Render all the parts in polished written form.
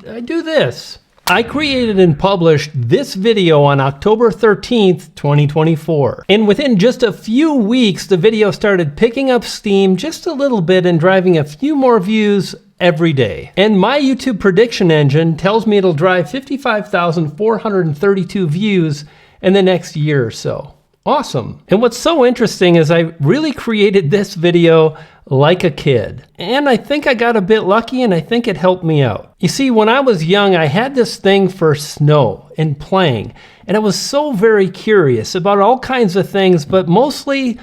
I do this. I created and published this video on October 13th, 2024. And within just a few weeks, the video started picking up steam just a little bit and driving a few more views every day. And my YouTube prediction engine tells me it'll drive 55,432 views in the next year or so. Awesome. And what's so interesting is I really created this video like a kid. And I think I got a bit lucky, and I think it helped me out. You see, when I was young, I had this thing for snow and playing, and I was so very curious about all kinds of things, but mostly,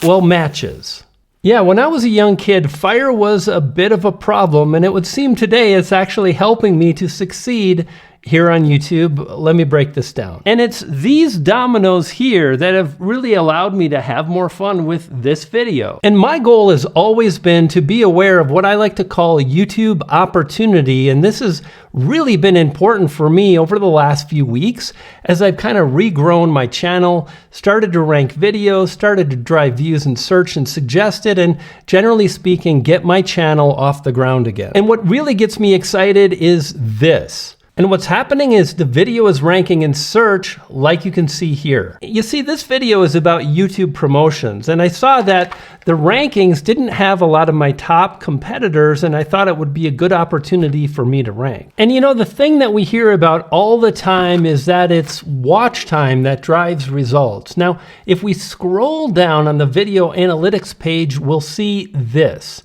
well, matches. Yeah, when I was a young kid, fire was a bit of a problem, and it would seem today it's actually helping me to succeed here on YouTube. Let me break this down. And it's these dominoes here that have really allowed me to have more fun with this video. And my goal has always been to be aware of what I like to call YouTube opportunity. And this has really been important for me over the last few weeks as I've kind of regrown my channel, started to rank videos, started to drive views in search and suggested, and generally speaking, get my channel off the ground again. And what really gets me excited is this. And what's happening is the video is ranking in search, like you can see here. You see, this video is about YouTube promotions, and I saw that the rankings didn't have a lot of my top competitors, and I thought it would be a good opportunity for me to rank. And you know, the thing that we hear about all the time is that it's watch time that drives results. Now, if we scroll down on the video analytics page, we'll see this.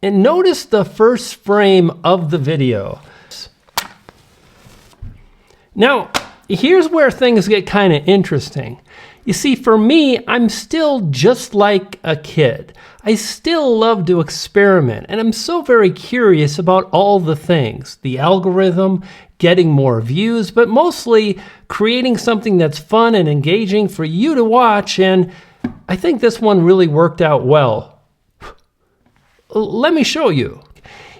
And notice the first frame of the video. Now, here's where things get kind of interesting. You see, for me, I'm still just like a kid. I still love to experiment, and I'm so very curious about all the things. The algorithm, getting more views, but mostly creating something that's fun and engaging for you to watch, and I think this one really worked out well. Let me show you.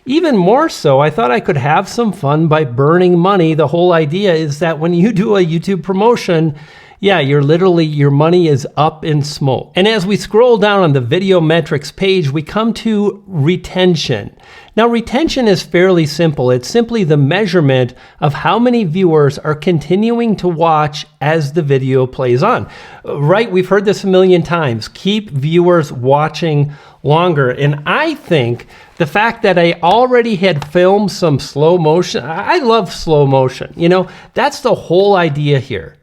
Even more so, I thought I could have some fun by burning money. The whole idea is that when you do a YouTube promotion, yeah, your money is up in smoke. And as we scroll down on the video metrics page, we come to retention. Now, retention is fairly simple. It's simply the measurement of how many viewers are continuing to watch as the video plays on. Right? We've heard this a million times. Keep viewers watching longer. And I think the fact that I already had filmed some slow motion, I love slow motion. You know, that's the whole idea here.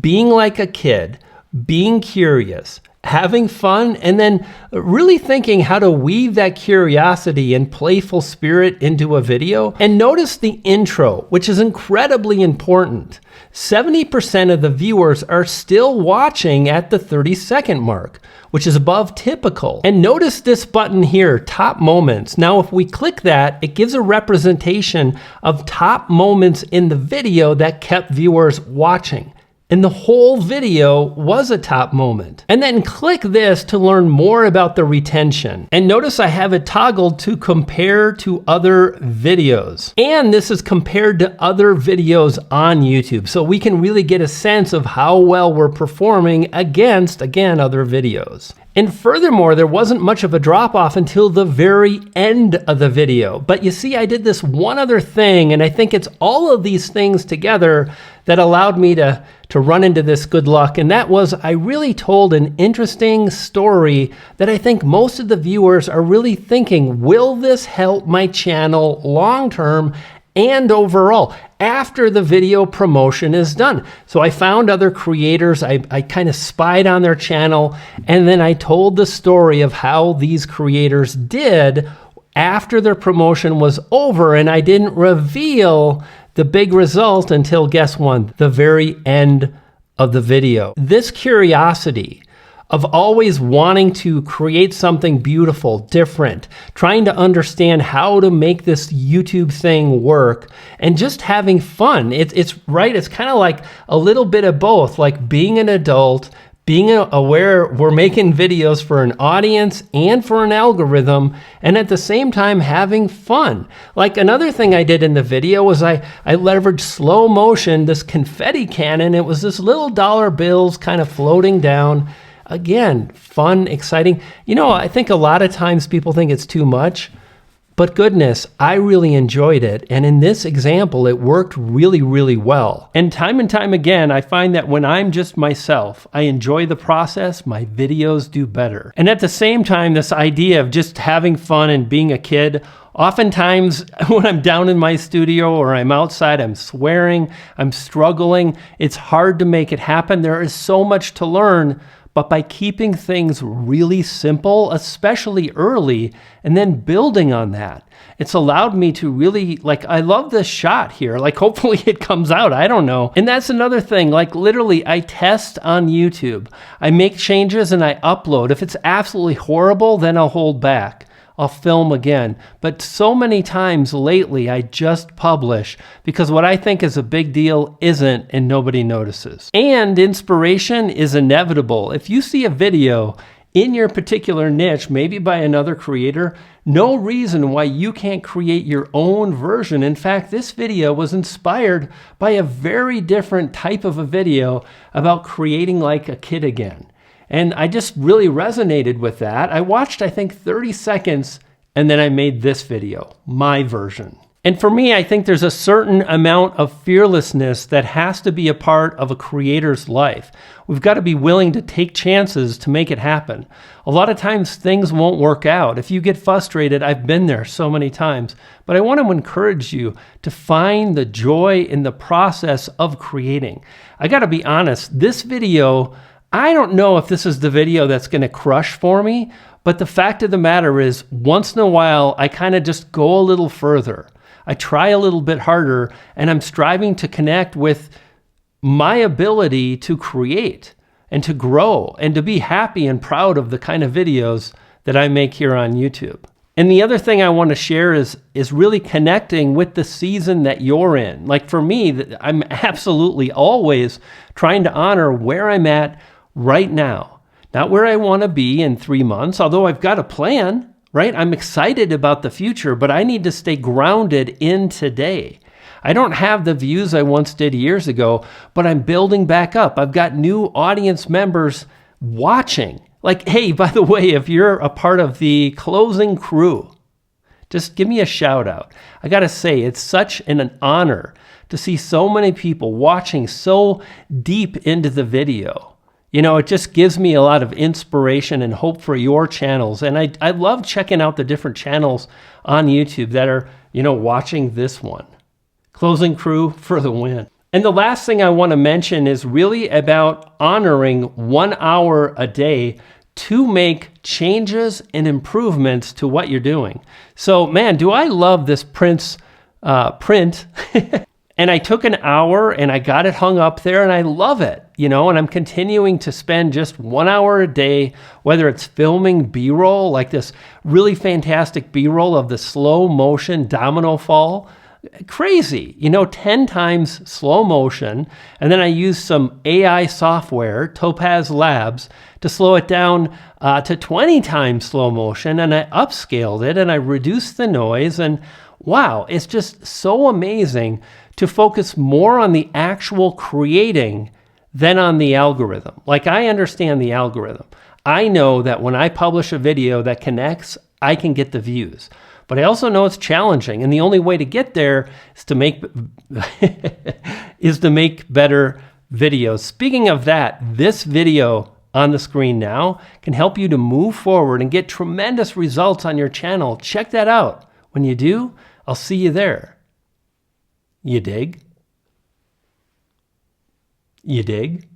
Being like a kid, being curious, having fun, and then really thinking how to weave that curiosity and playful spirit into a video. And notice the intro, which is incredibly important. 70% of the viewers are still watching at the 30-second mark, which is above typical. And notice this button here, top moments. Now, if we click that, it gives a representation of top moments in the video that kept viewers watching. And the whole video was a top moment. And then click this to learn more about the retention. And notice I have it toggled to compare to other videos. And this is compared to other videos on YouTube. So we can really get a sense of how well we're performing against, again, other videos. And furthermore, there wasn't much of a drop off until the very end of the video. But you see, I did this one other thing, and I think it's all of these things together that allowed me to run into this good luck. And that was, I really told an interesting story that I think most of the viewers are really thinking, will this help my channel long-term and overall after the video promotion is done? So I found other creators, I kind of spied on their channel, and then I told the story of how these creators did after their promotion was over, and I didn't reveal the big result until, guess what, the very end of the video. This curiosity of always wanting to create something beautiful, different, trying to understand how to make this YouTube thing work, and just having fun. It's right, it's kind of like a little bit of both, like being an adult, being aware we're making videos for an audience and for an algorithm, and at the same time having fun. Like another thing I did in the video was I leveraged slow motion, this confetti cannon. It was this little dollar bills kind of floating down. Again, fun, exciting. You know, I think a lot of times people think it's too much, But goodness, I really enjoyed it. And in this example, it worked really, really well. And time again, I find that when I'm just myself, I enjoy the process, my videos do better. And at the same time, this idea of just having fun and being a kid, oftentimes when I'm down in my studio or I'm outside, I'm swearing, I'm struggling. It's hard to make it happen. There is so much to learn. But by keeping things really simple, especially early, and then building on that, it's allowed me to really, like, I love this shot here. Like, hopefully it comes out. I don't know. And that's another thing. Like, literally, I test on YouTube. I make changes and I upload. If it's absolutely horrible, then I'll hold back. I'll film again. But so many times lately, I just publish because what I think is a big deal isn't, and nobody notices. And inspiration is inevitable. If you see a video in your particular niche, maybe by another creator, no reason why you can't create your own version. In fact, this video was inspired by a very different type of a video about creating like a kid again. And I just really resonated with that. I watched, I think, 30 seconds, and then I made this video, my version. And for me, I think there's a certain amount of fearlessness that has to be a part of a creator's life. We've got to be willing to take chances to make it happen. A lot of times things won't work out. If you get frustrated, I've been there so many times, but I want to encourage you to find the joy in the process of creating. I got to be honest, this video, I don't know if this is the video that's going to crush for me, but the fact of the matter is, once in a while, I kind of just go a little further. I try a little bit harder, and I'm striving to connect with my ability to create and to grow and to be happy and proud of the kind of videos that I make here on YouTube. And the other thing I want to share is really connecting with the season that you're in. Like for me, I'm absolutely always trying to honor where I'm at right now, not where I want to be in 3 months, although I've got a plan, right? I'm excited about the future, but I need to stay grounded in today. I don't have the views I once did years ago, but I'm building back up. I've got new audience members watching. Like, hey, by the way, if you're a part of the closing crew, just give me a shout out. I got to say, it's such an honor to see so many people watching so deep into the video. You know, it just gives me a lot of inspiration and hope for your channels. And I love checking out the different channels on YouTube that are, you know, watching this one. Closing crew for the win. And the last thing I want to mention is really about honoring 1 hour a day to make changes and improvements to what you're doing. So, man, do I love this print. And I took an hour and I got it hung up there and I love it, you know, and I'm continuing to spend just 1 hour a day, whether it's filming B-roll, like this really fantastic B-roll of the slow motion domino fall. Crazy, you know, 10 times slow motion. And then I used some AI software, Topaz Labs, to slow it down to 20 times slow motion. And I upscaled it and I reduced the noise. And wow, it's just so amazing to focus more on the actual creating than on the algorithm. Like, I understand the algorithm. I know that when I publish a video that connects, I can get the views. But I also know it's challenging, and the only way to get there is to make better videos. Speaking of that, this video on the screen now can help you to move forward and get tremendous results on your channel. Check that out. When you do, I'll see you there. You dig? You dig?